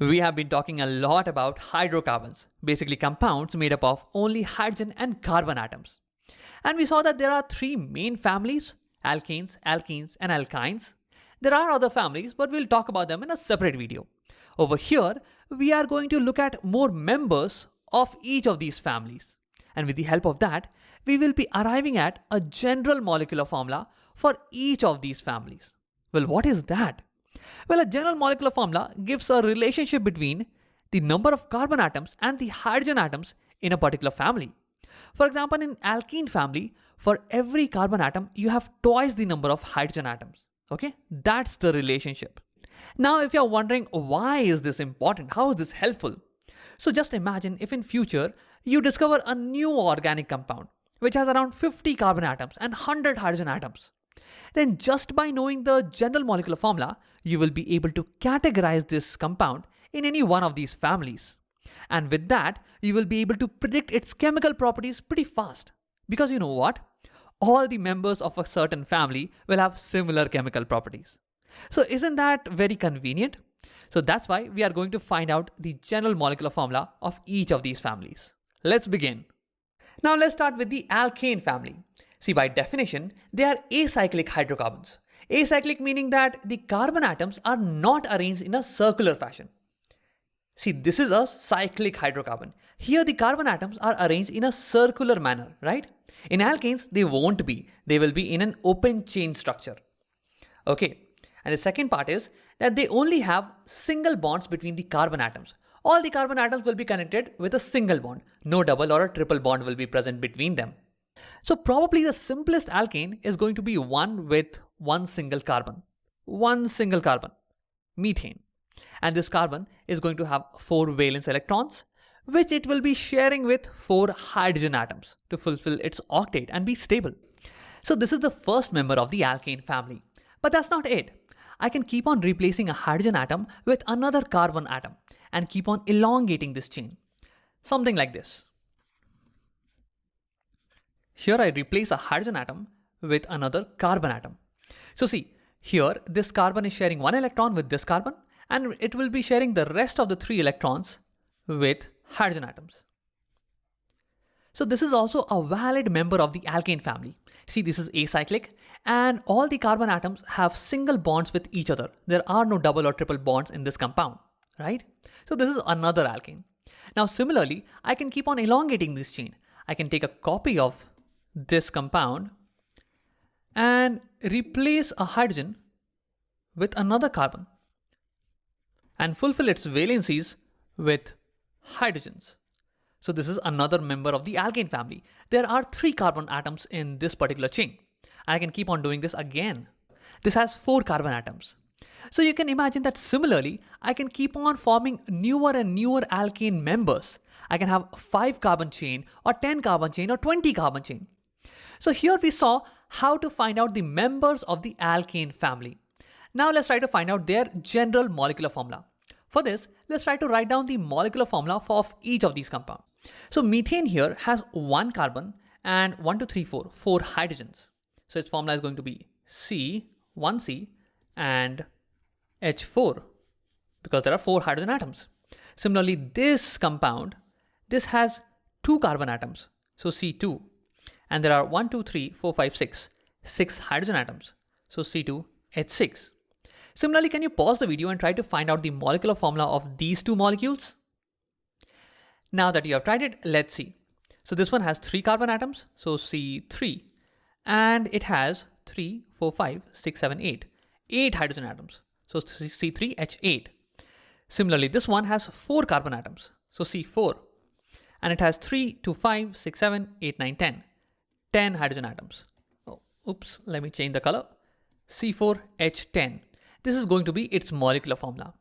We have been talking a lot about hydrocarbons, basically compounds made up of only hydrogen and carbon atoms. And we saw that there are three main families: alkanes, alkenes, and alkynes. There are other families, but we'll talk about them in a separate video. Over here, we are going to look at more members of each of these families. And with the help of that, we will be arriving at a general molecular formula for each of these families. Well, what is that? Well, a general molecular formula gives a relationship between the number of carbon atoms and the hydrogen atoms in a particular family. For example, in alkene family, for every carbon atom, you have twice the number of hydrogen atoms. Okay, that's the relationship. Now, if you're wondering why is this important, how is this helpful? So just imagine if in future you discover a new organic compound which has around 50 carbon atoms and 100 hydrogen atoms. Then just by knowing the general molecular formula, you will be able to categorize this compound in any one of these families. And with that, you will be able to predict its chemical properties pretty fast. Because you know what? All the members of a certain family will have similar chemical properties. So isn't that very convenient? So that's why we are going to find out the general molecular formula of each of these families. Let's begin. Now let's start with the alkane family. See, by definition, they are acyclic hydrocarbons. Acyclic meaning that the carbon atoms are not arranged in a circular fashion. See, this is a cyclic hydrocarbon. Here the carbon atoms are arranged in a circular manner, right? In alkanes, they won't be. They will be in an open chain structure. Okay. And the second part is that they only have single bonds between the carbon atoms. All the carbon atoms will be connected with a single bond. No double or a triple bond will be present between them. So probably the simplest alkane is going to be one with one single carbon. One single carbon, methane. And this carbon is going to have 4 valence electrons, which it will be sharing with 4 hydrogen atoms to fulfill its octet and be stable. So this is the first member of the alkane family. But that's not it. I can keep on replacing a hydrogen atom with another carbon atom and keep on elongating this chain. Something like this. Here I replace a hydrogen atom with another carbon atom. So see, here this carbon is sharing 1 electron with this carbon, and it will be sharing the rest of the 3 electrons with hydrogen atoms. So this is also a valid member of the alkane family. See, this is acyclic and all the carbon atoms have single bonds with each other. There are no double or triple bonds in this compound, right? So this is another alkane. Now similarly, I can keep on elongating this chain. I can take a copy of this compound and replace a hydrogen with another carbon and fulfill its valencies with hydrogens. So this is another member of the alkane family. There are 3 carbon atoms in this particular chain. I can keep on doing this again. This has 4 carbon atoms. So you can imagine that similarly, I can keep on forming newer and newer alkane members. I can have 5 carbon chain or 10 carbon chain or 20 carbon chain. So here we saw how to find out the members of the alkane family. Now let's try to find out their general molecular formula. For this, let's try to write down the molecular formula of each of these compounds. So methane here has 1 carbon and 4 hydrogens. So its formula is going to be C1C and H4 because there are 4 hydrogen atoms. Similarly, this compound, this has 2 carbon atoms. So C2, and there are 6 hydrogen atoms. So C2H6. Similarly, can you pause the video and try to find out the molecular formula of these 2 molecules? Now that you have tried it, let's see. So this one has 3 carbon atoms, so C3, and it has 8 hydrogen atoms, so C3H8. Similarly, this one has 4 carbon atoms, so C4, and it has 10 hydrogen atoms. Oh, oops, let me change the color. C4H10. This is going to be its molecular formula.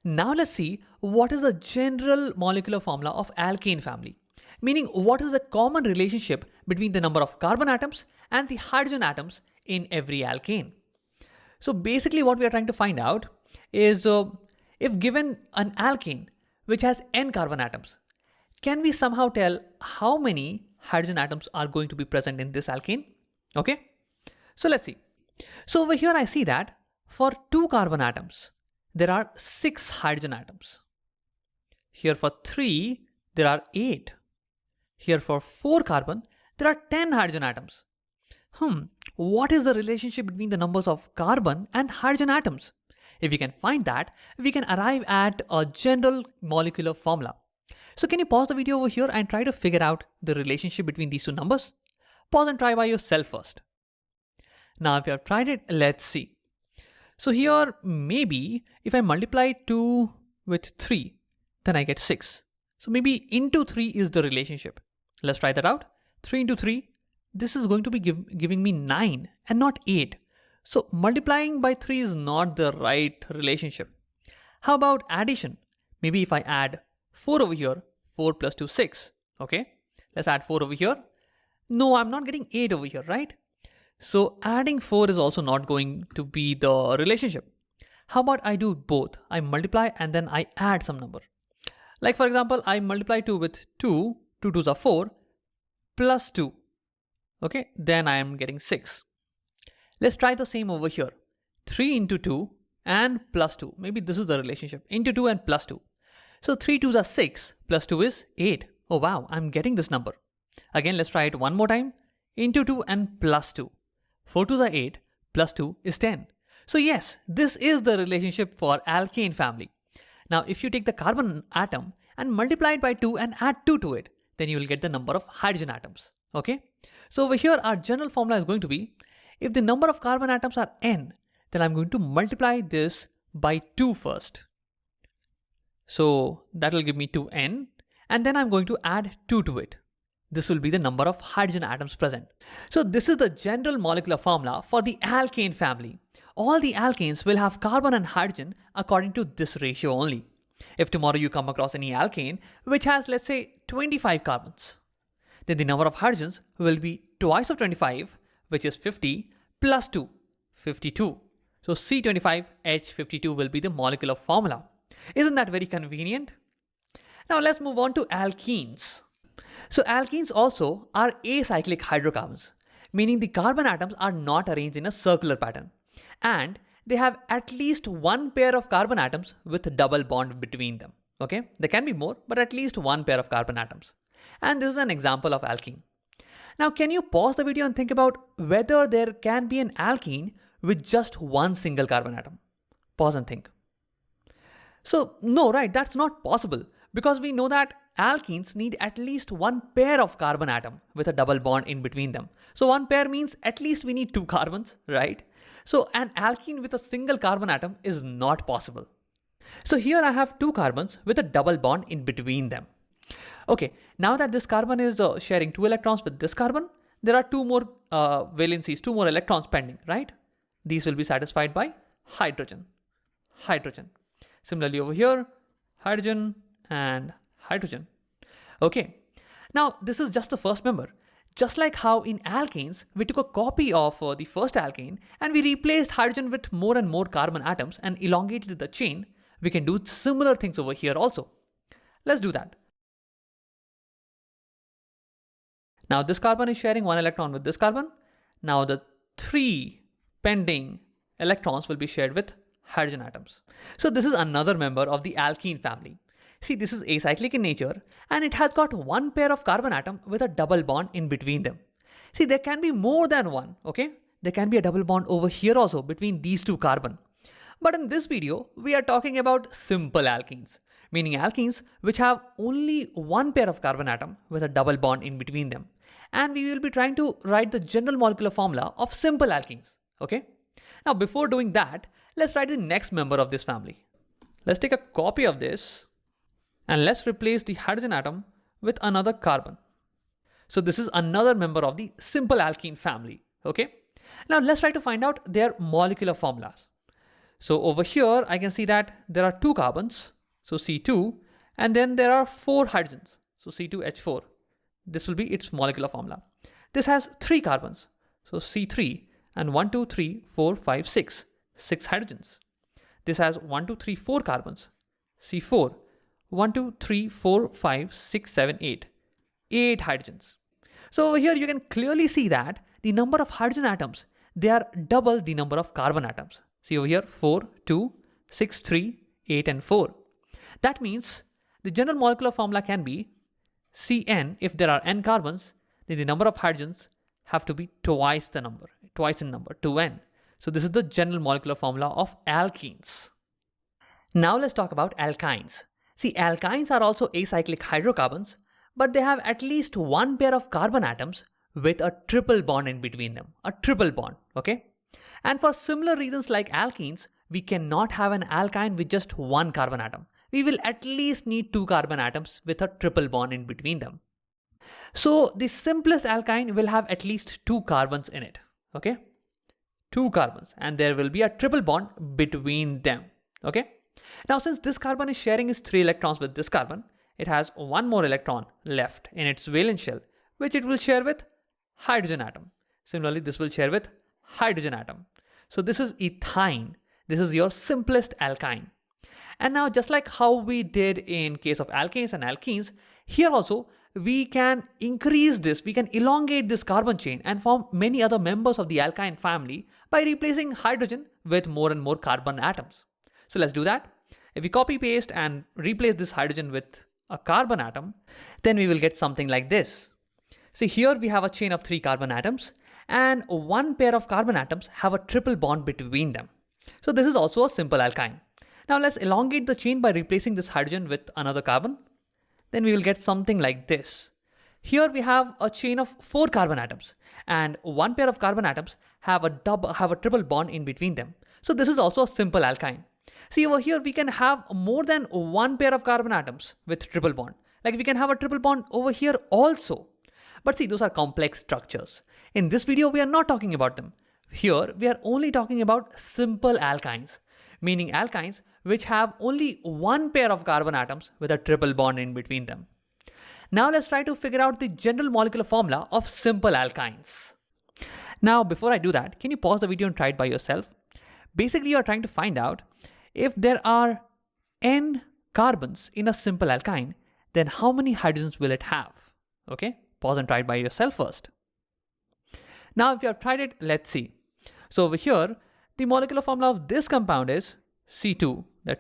Now let's see what is the general molecular formula of alkane family. Meaning, what is the common relationship between the number of carbon atoms and the hydrogen atoms in every alkane. So basically what we are trying to find out is if given an alkane which has n carbon atoms, can we somehow tell how many hydrogen atoms are going to be present in this alkane? Okay, so let's see. So over here I see that for 2 carbon atoms, there are 6 hydrogen atoms. Here for 3, there are 8. Here for 4 carbon, there are 10 hydrogen atoms. What is the relationship between the numbers of carbon and hydrogen atoms? If we can find that, we can arrive at a general molecular formula. So can you pause the video over here and try to figure out the relationship between these two numbers? Pause and try by yourself first. Now if you have tried it, let's see. So here maybe if I multiply 2 with 3, then I get 6. So maybe into 3 is the relationship. Let's try that out. 3 into 3, this is going to be giving me 9 and not 8. So multiplying by 3 is not the right relationship. How about addition? Maybe if I add 4 over here, 4 plus 2, 6. Okay, let's add 4 over here. No, I'm not getting 8 over here, right? So adding 4 is also not going to be the relationship. How about I do both? I multiply and then I add some number. Like for example, I multiply 2 with 2, 2 2s are 4, plus 2. Okay, then I am getting 6. Let's try the same over here. 3 into 2 and plus 2. Maybe this is the relationship. Into 2 and plus 2. So 3 2s are 6, plus 2 is 8. Oh wow, I'm getting this number. Again, let's try it one more time. Into 2 and plus 2. 4 2s are 8, plus 2 is 10. So yes, this is the relationship for alkane family. Now if you take the carbon atom and multiply it by 2 and add 2 to it, then you will get the number of hydrogen atoms. Okay? So over here our general formula is going to be, if the number of carbon atoms are n, then I'm going to multiply this by 2 first. So that will give me 2n, and then I'm going to add 2 to it. This will be the number of hydrogen atoms present. So this is the general molecular formula for the alkane family. All the alkanes will have carbon and hydrogen according to this ratio only. If tomorrow you come across any alkane which has, let's say, 25 carbons, then the number of hydrogens will be twice of 25, which is 50, plus 2, 52. So C25H52 will be the molecular formula. Isn't that very convenient? Now let's move on to alkenes. So alkenes also are acyclic hydrocarbons, meaning the carbon atoms are not arranged in a circular pattern. And they have at least one pair of carbon atoms with a double bond between them. Okay, there can be more, but at least one pair of carbon atoms. And this is an example of alkene. Now, can you pause the video and think about whether there can be an alkene with just one single carbon atom? Pause and think. So, no, right, that's not possible because we know that alkenes need at least one pair of carbon atom with a double bond in between them. So one pair means at least we need 2 carbons, right? So an alkene with a single carbon atom is not possible. So here I have 2 carbons with a double bond in between them. Okay, now that this carbon is sharing 2 electrons with this carbon, there are 2 more valencies, 2 more electrons pending, right? These will be satisfied by hydrogen. Similarly over here, hydrogen and hydrogen. Okay, now this is just the first member. Just like how in alkanes, we took a copy of the first alkane and we replaced hydrogen with more and more carbon atoms and elongated the chain, we can do similar things over here also. Let's do that. Now this carbon is sharing 1 electron with this carbon. Now the 3 pending electrons will be shared with hydrogen atoms. So this is another member of the alkene family. See, this is acyclic in nature and it has got 1 pair of carbon atom with a double bond in between them. See, there can be more than one, okay? There can be a double bond over here also between these 2 carbon. But in this video, we are talking about simple alkenes, meaning alkenes which have only 1 pair of carbon atom with a double bond in between them. And we will be trying to write the general molecular formula of simple alkenes, okay? Now, before doing that, let's write the next member of this family. Let's take a copy of this. And let's replace the hydrogen atom with another carbon. So this is another member of the simple alkene family. Okay. Now let's try to find out their molecular formulas. So over here, I can see that there are 2 carbons. So C2, and then there are 4 hydrogens. So C2H4. This will be its molecular formula. This has 3 carbons. So C3 and 1, 2, 3, 4, 5, 6. 6 hydrogens. This has 1, 2, 3, 4 carbons. C4. 1, 2, 3, 4, 5, 6, 7, 8. 8 hydrogens. So over here you can clearly see that the number of hydrogen atoms, they are double the number of carbon atoms. See over here 4, 2, 6, 3, 8 and 4. That means the general molecular formula can be Cn. If there are n carbons, then the number of hydrogens have to be twice in number, 2n. So this is the general molecular formula of alkenes. Now let's talk about alkynes. See, alkynes are also acyclic hydrocarbons, but they have at least one pair of carbon atoms with a triple bond in between them. A triple bond, okay? And for similar reasons like alkenes, we cannot have an alkyne with just one carbon atom. We will at least need two carbon atoms with a triple bond in between them. So the simplest alkyne will have at least two carbons in it, okay? Two carbons, and there will be a triple bond between them, okay? Now, since this carbon is sharing its 3 electrons with this carbon, it has one more electron left in its valence shell, which it will share with hydrogen atom. Similarly, this will share with hydrogen atom. So this is ethyne. This is your simplest alkyne. And now, just like how we did in case of alkanes and alkenes, here also we can increase this, we can elongate this carbon chain and form many other members of the alkyne family by replacing hydrogen with more and more carbon atoms. So let's do that. If we copy paste and replace this hydrogen with a carbon atom, then we will get something like this. See, here we have a chain of 3 carbon atoms, and one pair of carbon atoms have a triple bond between them. So this is also a simple alkyne. Now let's elongate the chain by replacing this hydrogen with another carbon. Then we will get something like this. Here we have a chain of 4 carbon atoms, and one pair of carbon atoms have a triple bond in between them. So this is also a simple alkyne. See, over here we can have more than one pair of carbon atoms with triple bond. Like we can have a triple bond over here also. But see, those are complex structures. In this video, we are not talking about them. Here, we are only talking about simple alkynes, meaning alkynes which have only one pair of carbon atoms with a triple bond in between them. Now let's try to figure out the general molecular formula of simple alkynes. Now, before I do that, can you pause the video and try it by yourself? Basically, you are trying to find out if there are n carbons in a simple alkyne, then how many hydrogens will it have? Okay, pause and try it by yourself first. Now, if you have tried it, let's see. So over here, the molecular formula of this compound is C2. There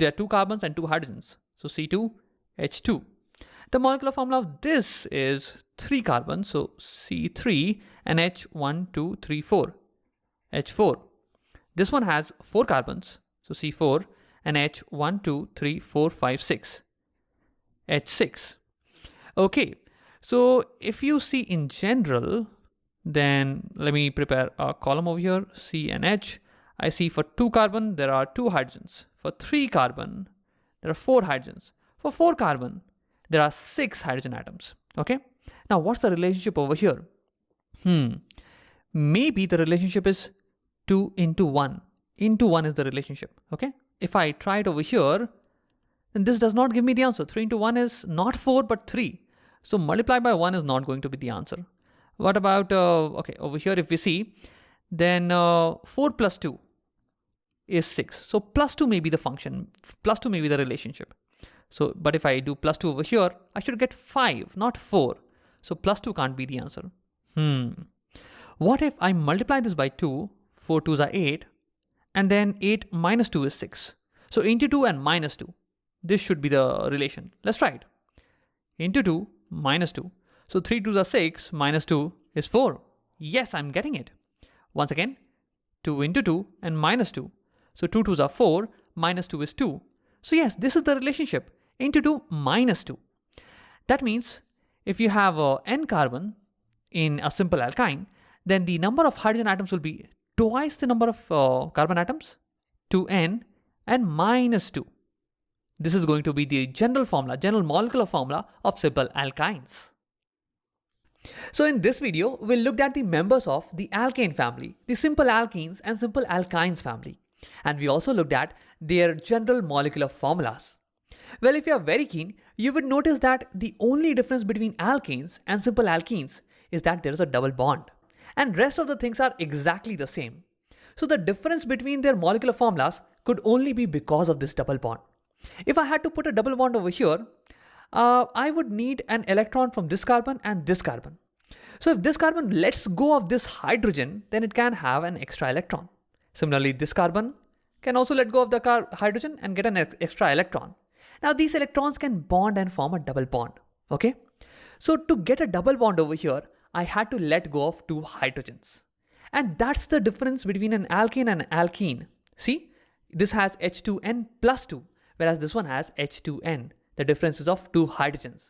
are 2 carbons and 2 hydrogens. So C2H2. The molecular formula of this is 3 carbons. So C3 and H1, 2, 3, 4. H4. This one has 4 carbons. So C4 and H1, 2, 3, 4, 5, 6. H6. Okay. So if you see in general, then let me prepare a column over here, C and H. I see for 2 carbon, there are 2 hydrogens. For 3 carbon, there are 4 hydrogens. For 4 carbon, there are 6 hydrogen atoms. Okay. Now, what's the relationship over here? Maybe the relationship is 2 into 1. Into 1 is the relationship. Okay. If I try it over here, then this does not give me the answer. 3 into 1 is not 4, but 3. So multiply by 1 is not going to be the answer. What about, okay, over here if we see, then 4 plus 2 is 6. So plus 2 may be the function, plus 2 may be the relationship. So, but if I do plus 2 over here, I should get 5, not 4. So plus 2 can't be the answer. What if I multiply this by 2, 4 2s are 8, and then 8 minus 2 is 6. So into 2 and minus 2. This should be the relation. Let's try it. Into 2 minus 2. So 3 2s are 6, minus 2 is 4. Yes, I'm getting it. Once again, 2 into 2 and minus 2. So 2 2s are 4, minus 2 is 2. So yes, this is the relationship, into 2 minus 2. That means if you have n carbon in a simple alkyne, then the number of hydrogen atoms will be twice the number of carbon atoms, 2n, and minus 2. This is going to be the general molecular formula of simple alkynes. So in this video, we looked at the members of the alkane family, the simple alkenes and simple alkynes family. And we also looked at their general molecular formulas. Well, if you are very keen, you would notice that the only difference between alkanes and simple alkenes is that there is a double bond. And rest of the things are exactly the same. So the difference between their molecular formulas could only be because of this double bond. If I had to put a double bond over here, I would need an electron from this carbon and this carbon. So if this carbon lets go of this hydrogen, then it can have an extra electron. Similarly, this carbon can also let go of the hydrogen and get an extra electron. Now these electrons can bond and form a double bond. Okay. So to get a double bond over here, I had to let go of two hydrogens. And that's the difference between an alkane and an alkene. See, this has H2n plus 2, whereas this one has H2n. The difference is of two hydrogens.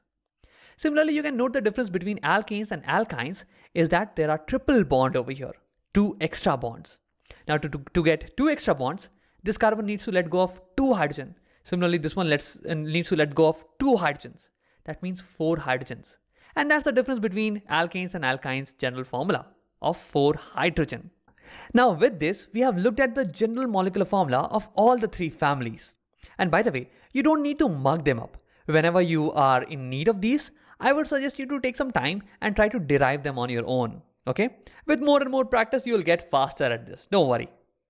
Similarly, you can note the difference between alkanes and alkynes is that there are triple bond over here, two extra bonds. Now to get two extra bonds, this carbon needs to let go of two hydrogen. Similarly, this one needs to let go of two hydrogens. That means four hydrogens. And that's the difference between alkanes and alkynes general formula of 4 hydrogen. Now with this, we have looked at the general molecular formula of all the 3 families. And by the way, you don't need to mug them up. Whenever you are in need of these, I would suggest you to take some time and try to derive them on your own. Okay? With more and more practice, you will get faster at this. Don't worry.